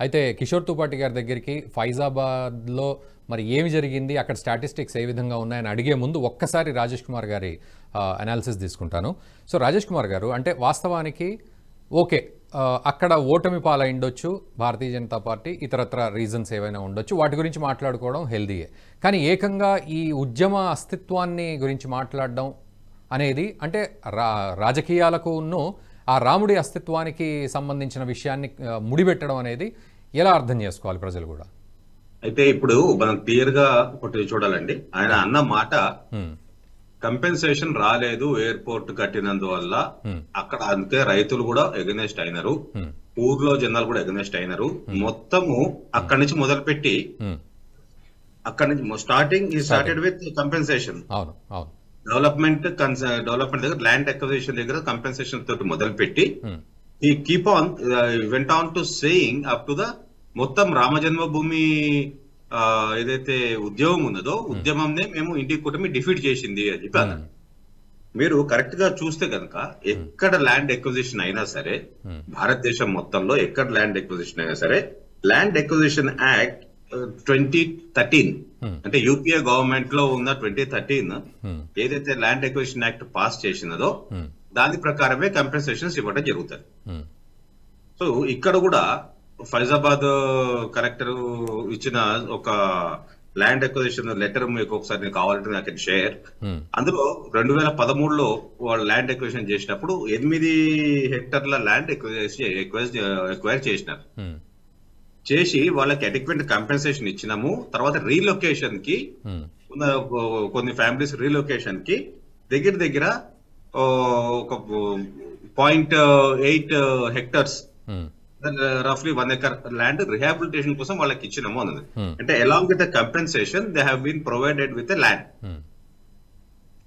అయితే కిషోర్ తుపాటి గారి దగ్గరికి ఫైజాబాద్లో మరి ఏమి జరిగింది, అక్కడ స్టాటిస్టిక్స్ ఏ విధంగా ఉన్నాయని అడిగే ముందు ఒక్కసారి రాజేష్ కుమార్ గారి అనాలిసిస్ తీసుకుంటాను. సో రాజేష్ కుమార్ గారు, అంటే వాస్తవానికి ఓకే, అక్కడ ఓటమి పాలైండొచ్చు భారతీయ జనతా పార్టీ, ఇతరత్ర రీజన్స్ ఏవైనా ఉండొచ్చు, వాటి గురించి మాట్లాడుకోవడం హెల్దీయే. కానీ ఏకంగా ఈ ఉద్యమ అస్తిత్వాన్ని గురించి మాట్లాడడం అనేది అంటే రాజకీయాలకును ఆ రాముడి అస్తిత్వానికి సంబంధించిన విషయాన్ని ముడిపెట్టడం అనేది ఎలా అర్థం చేసుకోవాలి ప్రజలు కూడా? అయితే ఇప్పుడు మనం క్లియర్ గా ఒకటి చూడాలండి. ఆయన అన్న మాట కంపెన్సేషన్ రాలేదు ఎయిర్పోర్ట్ కట్టినందువల్ల, అక్కడ అందుకే రైతులు కూడా ఎగనెస్ట్ అయినారు, ఊర్లో జనాలు కూడా ఎగనెస్ట్ అయినారు. మొత్తము అక్కడి నుంచి మొదలుపెట్టి అక్కడి నుంచి స్టార్టెడ్ విత్ కంపెన్సేషన్. డెవలప్మెంట్ దగ్గర, ల్యాండ్ అక్విజిషన్ దగ్గర కంపెన్సేషన్ తోటి మొదలుపెట్టి ఈ keep on went on to saying up to the మొత్తం రామజన్మభూమి ఏదైతే ఉద్యమం ఉన్నదో ఉద్యమంనే మేము ఇంటి కూటమి డిఫీట్ చేసింది అని చెప్పి అన్నారు. మీరు కరెక్ట్ గా చూస్తే కనుక ఎక్కడ ల్యాండ్ ఎక్విజిషన్ అయినా సరే, భారతదేశం మొత్తంలో ఎక్కడ ల్యాండ్ ఎక్విజిషన్ అయినా సరే, ల్యాండ్ ఎక్విజిషన్ యాక్ట్ 2013 అంటే యూపీఏ గవర్నమెంట్ లో ఉన్న 2013 ఏదైతే ల్యాండ్ ఎక్విజిషన్ యాక్ట్ పాస్ చేసినదో దాని ప్రకారమే కంపెన్సేషన్స్ ఇవ్వడం జరుగుతుంది. సో ఇక్కడ కూడా ఫైజాబాద్ కలెక్టర్ ఇచ్చిన ఒక ల్యాండ్ ఎక్విజిషన్ లెటర్ మీకు ఒకసారి కావాలంటే నాకు షేర్. అందులో 2013లో వాళ్ళు ల్యాండ్ ఎక్విజిషన్ చేసినప్పుడు 8 హెక్టర్ల ల్యాండ్ ఎక్వైర్ చేసినారు. చేసి వాళ్ళకి అడిక్వెంట్ కంపెన్సేషన్ ఇచ్చినాము. తర్వాత రీలొకేషన్ కి కొన్ని ఫ్యామిలీస్ రీలొకేషన్ కి దగ్గర ఒక 0.8 హెక్టర్స్ రఫ్లీ 1 ఎకర్ ల్యాండ్ రిహాబిలిటేషన్ కోసం వాళ్ళకి ఇచ్చినాము అన్నది. అంటే along with the compensation they have been provided with land.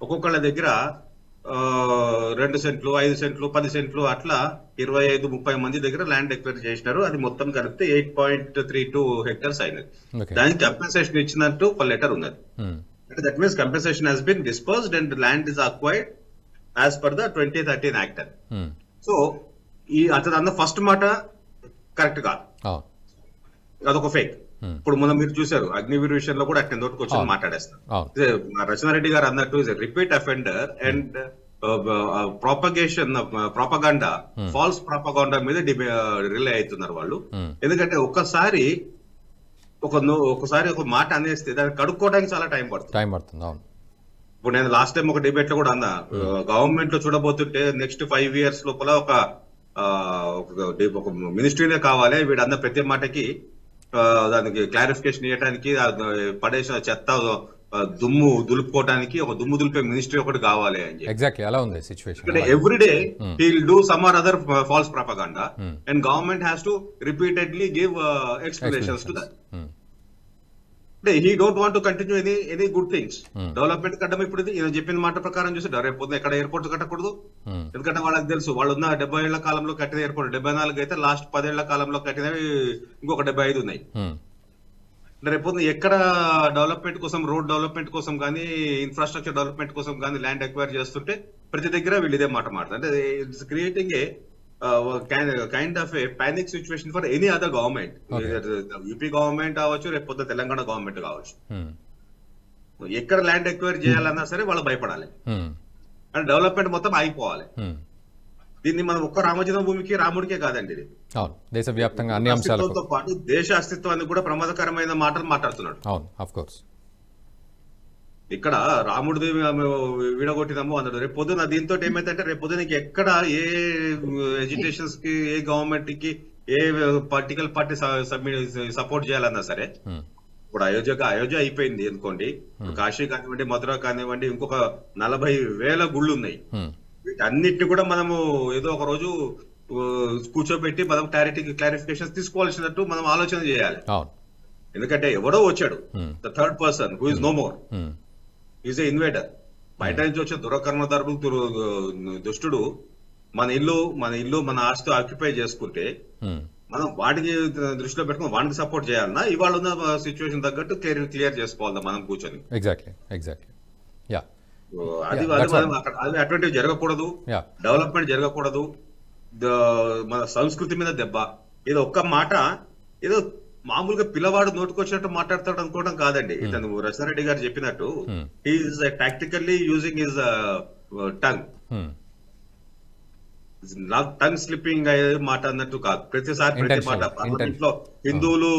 ఒక్కొక్కళ్ళ దగ్గర 2 సెంట్లు, 5 సెంట్లు, 10 సెంట్లు అట్లా 25-30 మంది దగ్గర ల్యాండ్ ఎక్వైర్ చేసినారు. అది మొత్తం కలిపితే 8.32 హెక్టర్స్ అయినది. దానికి కంపెన్సేషన్ ఇచ్చినట్టు ఒక లెటర్ ఉన్నది. అంటే that means compensation has been dispersed and land is acquired as per the 2013 act. So ఈ అతను ఫస్ట్ మాట కరెక్ట్ కాదు, అదొక ఫేక్. ఇప్పుడు మనం మీరు చూసారు అగ్నివీర్ విషయంలో కూడా అట్లా నోటికి వచ్చి మాట్లాడేస్తారు. రచనారెడ్డి గారు అన్నట్టు is repeat offender and propaganda, falls propaganda మీద రిలే అవుతున్నారు వాళ్ళు. ఎందుకంటే ఒకసారి ఒక మాట అనేస్తే దాన్ని కడుక్కోవడానికి చాలా టైం పడుతుంది. ఇప్పుడు నేను లాస్ట్ టైం ఒక డిబేట్ లో కూడా అన్నా, గవర్నమెంట్ లో చూడబోతుంటే నెక్స్ట్ 5 years లోపల ఒక మినిస్ట్రీనే కావాలి. వీడు అన్న ప్రతి మాటకి దానికి క్లారిఫికేషన్ ఇవ్వడానికి, పడేసిన చెత్త దుమ్ము దులుపుకోవడానికి ఒక దుమ్ము దులిపే మినిస్ట్రీ ఒకటి కావాలి అని చెప్పి. ఎగ్జాక్ట్లీ అలా ఉంది situation. Everyday he will do some or other false propaganda and government has to repeatedly give explanations to that. అంటే he don't want to continue any good things. Development కట్టడం ఇప్పుడు ఈయన చెప్పిన మాట ప్రకారం చూసి రేపు పొద్దున ఎక్కడ ఎయిర్పోర్ట్ కట్టకూడదు. ఎందుకంటే వాళ్ళకి తెలుసు, వాళ్ళు ఉన్న 70 ఏళ్ల కాలంలో కట్టిన ఎయిర్పోర్ట్ 74 అయితే లాస్ట్ 10 ఏళ్ల కాలంలో కట్టినవి ఇంకొక 75 ఉన్నాయి. రేపు పొద్దున ఎక్కడ డెవలప్మెంట్ కోసం, రోడ్ డెవలప్మెంట్ కోసం కానీ, ఇన్ఫ్రాస్ట్రక్చర్ డెవలప్మెంట్ కోసం కానీ ల్యాండ్ ఎక్వైర్ చేస్తుంటే ప్రతి దగ్గర వీళ్ళు ఇదే మాట మాట్లాడారు. అంటే it's creating a kind of A panic situation for any other government. UP government కావచ్చు, రేపు తెలంగాణ గవర్నమెంట్ కావచ్చు. ఎక్కడ ల్యాండ్ ఎక్వైర్ చేయాలన్నా సరే వాళ్ళు భయపడాలి అండ్ డెవలప్మెంట్ మొత్తం ఆగిపోవాలి. దీన్ని మనం ఒక్క రామజన్మభూమికి, రాముడికే కాదండి, ఇది దేశవ్యాప్తంగా అన్ని అంశాలతో పాటు దేశ అస్తిత్వానికి కూడా ప్రమాదకరమైన మాటలు మాట్లాడుతున్నాడు. ఇక్కడ రాముడిది విడగొట్టినాము అన్నాడు. రేపు పొద్దున దీంతో ఏమైందంటే రేపు పొద్దున ఎక్కడ ఏ ఎడ్యుకేషన్స్ కి, ఏ గవర్నమెంట్ కి, ఏ పొలిటికల్ పార్టీ సపోర్ట్ చేయాలన్నా సరే, ఇప్పుడు అయోధ్య అయిపోయింది అనుకోండి, కాశీ కానివ్వండి, మథుర కానివ్వండి, ఇంకొక 40,000 గుళ్ళు ఉన్నాయి. వీటన్నిటిని కూడా మనము ఏదో ఒక రోజు కూర్చోబెట్టి మనం క్లారిఫికేషన్ తీసుకోవాల్సినట్టు మనం ఆలోచన చేయాలి. ఎందుకంటే ఎవడో వచ్చాడు, the third person who is no more, is a invader. బయట నుంచి వచ్చే దురకర్మదారుడు, దుష్టుడు మన ఇల్లు మన ఆస్తి ఆక్యుపై చేసుకుంటే మనం వాటికి దృష్టిలో పెట్టుకుని వాటికి సపోర్ట్ చేయాలన్నా, ఇవాళ ఉన్న సిచ్యువేషన్ తగ్గట్టు క్లియర్ చేసుకోవాలి మనం కూర్చొని. అది అటువంటివి జరగకూడదు, డెవలప్మెంట్ జరగకూడదు, మన సంస్కృతి మీద దెబ్బ. ఇది ఒక్క మాట ఏదో మామూలుగా పిల్లవాడు నోటుకొచ్చినట్టు మాట్లాడతాడు అనుకోవడం కాదండి. ఇతను రచనారెడ్డి గారు చెప్పినట్టు he is tactically using his tongue. Tongue slipping అయ్యే మాట అన్నట్టు కాదు. ప్రతిసారి ప్రతి మాట పార్లమెంట్ లో హిందువులు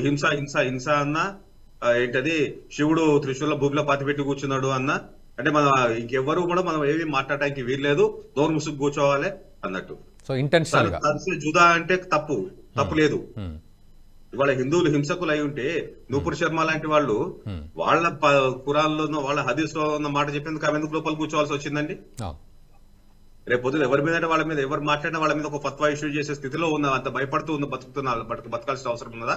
హింస హింస హింస అన్న, ఏంటది శివుడు త్రిశూల భూమిలో పాతిపెట్టి కూర్చున్నాడు అన్న, అంటే మనం ఇంకెవ్వరు కూడా మనం ఏమి మాట్లాడడానికి వీల్లేదు, నోరు ముసుగు కూర్చోవాలి అన్నట్టు. సో ఇంటెన్షనల్ గా జుదా అంటే తప్పు లేదు. ఇవాళ హిందువులు హింసకులు అయి ఉంటే నూపూర్ శర్మ లాంటి వాళ్ళు వాళ్ళ ఖురాన్లోనో వాళ్ళ హదీస్ లో ఉన్న మాట చెప్పేందుకు ఆమె ఎందుకు లోపల కూర్చోవాల్సి వచ్చిందండి? రేపు పొద్దున ఎవరి మీద వాళ్ళ మీద ఎవరు మాట్లాడినా వాళ్ళ మీద ఒక ఫత్వా ఇష్యూ చేసే స్థితిలో ఉన్న, అంత భయపడుతూ ఉన్న బతకాల్సిన అవసరం ఉన్నదా?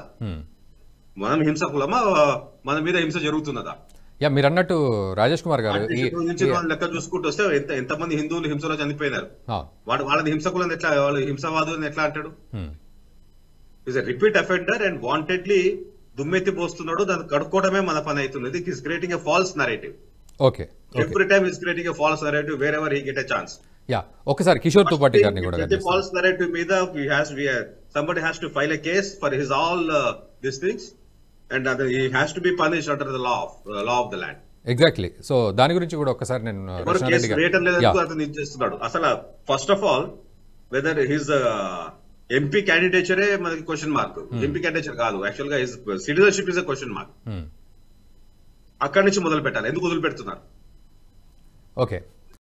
మనం హింసకులమా, మన మీద హింస జరుగుతున్నదా? మీరు అన్నట్టు రాజేష్ కుమార్ గారు లెక్క చూసుకుంటూ వస్తే ఎంతమంది హిందువులు హింసలో చనిపోయినారు. వాళ్ళని హింసకులను ఎట్లా, వాళ్ళు హింసవాదులను ఎట్లా అంటాడు? Is a repeat offender and wantedly దుమ్మెత్తి పోస్తున్నాడు. దాన్ని కడుక్కోవడమే మన పని అవుతుంది. It is creating a false narrative. Okay, every time is creating a false narrative wherever he get a chance. ఒకసారి కిషోర్ తుపాటి గారిని కూడా ఫాల్స్ నరేటివ్ మీద somebody has to file a case for his all these things and he has to be punished under the law of the land. Exactly. So దాని గురించి కూడా ఒకసారి నేను అతను ఇచ్చేస్తున్నాడు. అసలు first of all whether his MP క్యాండిడేచరే మనకి క్వశ్చన్ మార్క్. ఎంపీ క్యాండిడేచర్ కాదు, యాక్చువల్ గా his citizenship is a question mark. అక్కడి నుంచి మొదలు పెట్టాలి. ఎందుకు వదిలి పెడుతున్నారు? ఓకే,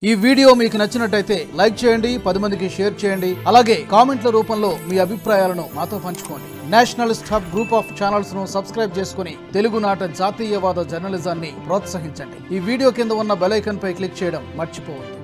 ఈ వీడియో మీకు నచ్చినట్టయితే లైక్ చేయండి, 10 మందికి షేర్ చేయండి. అలాగే కామెంట్ల రూపంలో మీ అభిప్రాయాలను మాతో పంచుకోండి. Nationalist hub group of channels ను సబ్స్క్రైబ్ చేసుకుని తెలుగునాట జాతీయవాద జర్నలిజాన్ని ప్రోత్సహించండి. ఈ వీడియో కింద ఉన్న బెల్ ఐకాన్ పై క్లిక్ చేయడం మర్చిపోవద్దు.